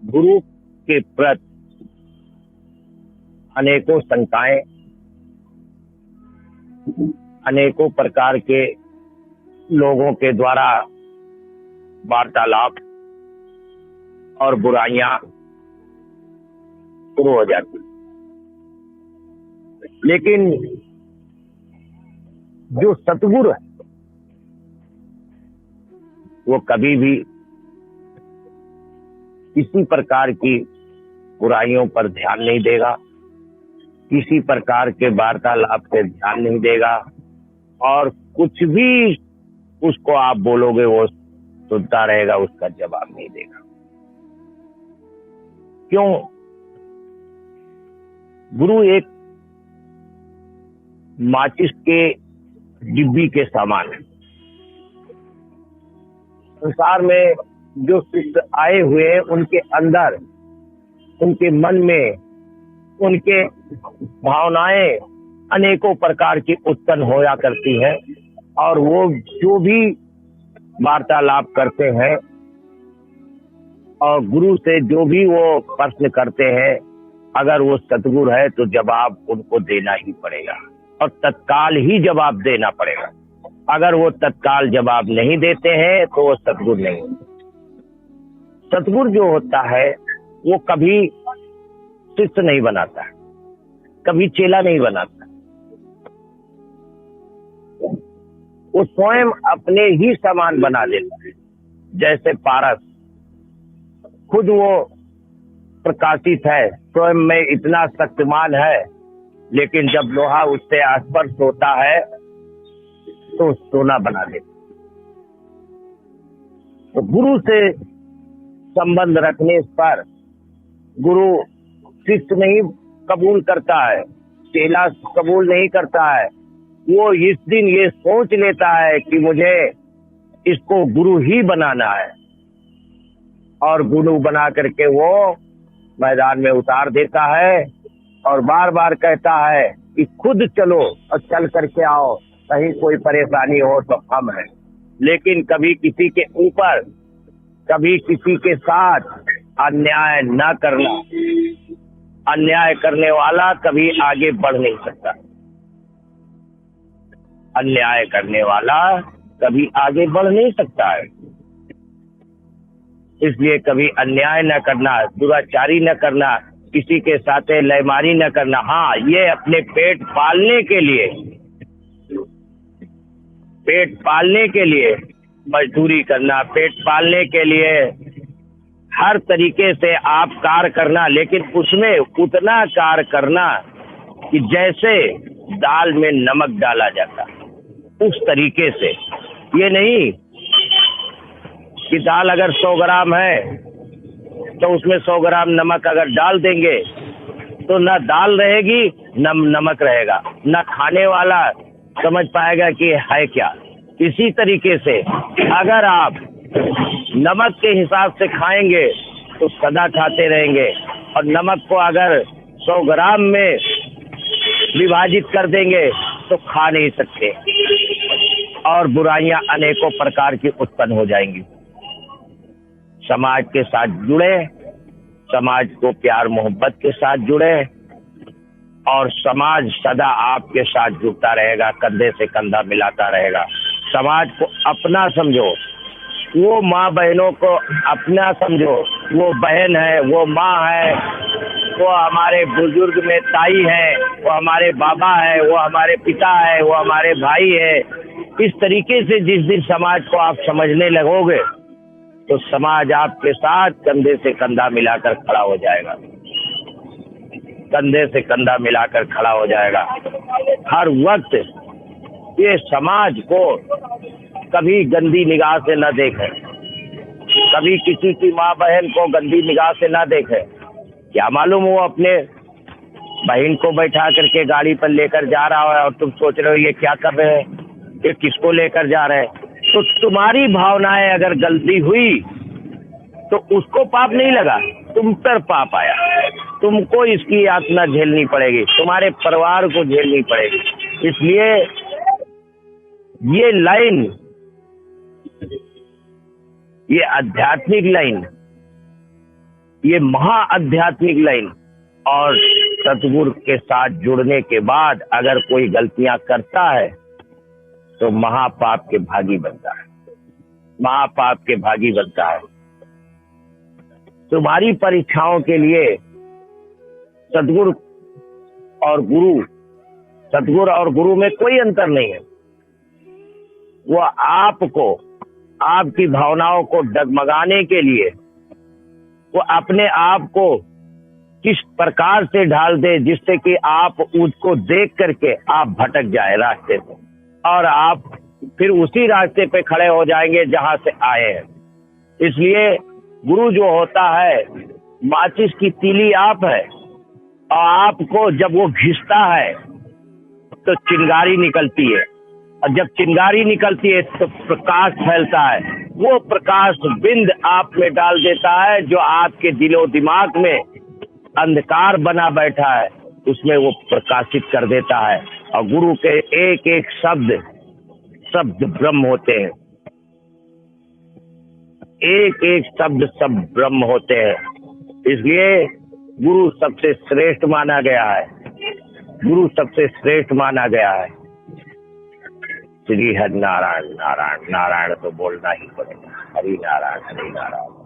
गुरु के प्रति अनेकों शंकाएं, अनेकों प्रकार के लोगों के द्वारा वार्तालाप और बुराइयां शुरू हो जाती। लेकिन जो सतगुरु है वो कभी भी किसी प्रकार की बुराइयों पर ध्यान नहीं देगा, किसी प्रकार के वार्तालाप पे ध्यान नहीं देगा, और कुछ भी उसको आप बोलोगे वो सुनता रहेगा, उसका जवाब नहीं देगा। क्यों? गुरु एक माचिस के डिब्बी के समान है। संसार में जो शिष्य आए हुए हैं उनके अंदर, उनके मन में, उनके भावनाएं अनेकों प्रकार की उत्पन्न होया करती है, और वो जो भी वार्तालाप करते हैं और गुरु से जो भी वो प्रश्न करते हैं, अगर वो सतगुरु है तो जवाब उनको देना ही पड़ेगा और तत्काल ही जवाब देना पड़ेगा। अगर वो तत्काल जवाब नहीं देते हैं तो वो सतगुरु नहीं होते। सतगुरु जो होता है वो कभी शिष्य नहीं बनाता, कभी चेला नहीं बनाता, वो स्वयं अपने ही समान बना देता है। जैसे पारस खुद वो प्रकाशित है, स्वयं में इतना शक्तिमान है, लेकिन जब लोहा उससे स्पर्श होता है तो सोना बना देता। तो गुरु से संबंध रखने पर गुरु शिष्य नहीं कबूल करता है, चेला कबूल नहीं करता है। वो इस दिन ये सोच लेता है कि मुझे इसको गुरु ही बनाना है, और गुरु बना करके वो मैदान में उतार देता है और बार बार कहता है कि खुद चलो और चल करके आओ, कहीं कोई परेशानी हो तो हम हैं। लेकिन कभी किसी के ऊपर, कभी किसी के साथ अन्याय न करना। अन्याय करने वाला कभी आगे बढ़ नहीं सकता, अन्याय करने वाला कभी आगे बढ़ नहीं सकता है। इसलिए कभी अन्याय न करना, दुराचारी न करना, किसी के साथ लयमारी न करना। हाँ, ये अपने पेट पालने के लिए, पेट पालने के लिए मजदूरी करना, पेट पालने के लिए हर तरीके से आप कार्य करना, लेकिन उसमें उतना कार्य करना कि जैसे दाल में नमक डाला जाता, उस तरीके से। ये नहीं कि दाल अगर 100 ग्राम है तो उसमें 100 ग्राम नमक अगर डाल देंगे तो ना दाल रहेगी न नमक रहेगा, ना खाने वाला समझ पाएगा कि है क्या। इसी तरीके से अगर आप नमक के हिसाब से खाएंगे तो सदा खाते रहेंगे, और नमक को अगर 100 ग्राम में विभाजित कर देंगे तो खा नहीं सकते, और बुराइयां अनेकों प्रकार की उत्पन्न हो जाएंगी। समाज के साथ जुड़े, समाज को प्यार मोहब्बत के साथ जुड़े, और समाज सदा आपके साथ जुड़ता रहेगा, कंधे से कंधा मिलाता रहेगा। समाज को अपना समझो, वो माँ बहनों को अपना समझो। वो बहन है, वो माँ है, वो हमारे बुजुर्ग में ताई है, वो हमारे बाबा है, वो हमारे पिता है, वो हमारे भाई है। इस तरीके से जिस दिन समाज को आप समझने लगोगे तो समाज आपके साथ कंधे से कंधा मिलाकर खड़ा हो जाएगा, कंधे से कंधा मिलाकर खड़ा हो जाएगा। हर वक्त ये समाज को कभी गंदी निगाह से न देखे, कभी किसी की माँ बहन को गंदी निगाह से न देखे। क्या मालूम वो अपने बहन को बैठा करके गाड़ी पर लेकर जा रहा है और तुम सोच रहे हो ये क्या कर रहे हैं, ये किसको लेकर जा रहे हैं। तो तुम्हारी भावनाएं अगर गलती हुई तो उसको पाप नहीं लगा, तुम पर पाप आया। तुमको इसकी यातना झेलनी पड़ेगी, तुम्हारे परिवार को झेलनी पड़ेगी। इसलिए ये लाइन, ये आध्यात्मिक लाइन ये महा आध्यात्मिक लाइन। और सतगुरु के साथ जुड़ने के बाद अगर कोई गलतियां करता है तो महापाप के भागी बनता है, महापाप के भागी बनता है। तुम्हारी परीक्षाओं के लिए सतगुरु और गुरु में कोई अंतर नहीं है। वो आपको, आपकी भावनाओं को डगमगाने के लिए वो अपने आप को किस प्रकार से ढाल दे जिससे कि आप उसको देख करके आप भटक जाए रास्ते से, और आप फिर उसी रास्ते पे खड़े हो जाएंगे जहां से आए हैं। इसलिए गुरु जो होता है, माचिस की तीली आप है, और आपको जब वो घिसता है तो चिंगारी निकलती है, और जब चिंगारी निकलती है तो प्रकाश फैलता है। वो प्रकाश बिंद आप में डाल देता है जो आपके दिलो दिमाग में अंधकार बना बैठा है, उसमें वो प्रकाशित कर देता है। और गुरु के एक एक शब्द ब्रह्म होते हैं, एक एक शब्द सब ब्रह्म होते हैं। इसलिए गुरु सबसे श्रेष्ठ माना गया है, गुरु सबसे श्रेष्ठ माना गया है। श्री हरि नारायण नारायण नारायण तो बोलना ही पड़ेगा। हरि नारायण हरि नारायण।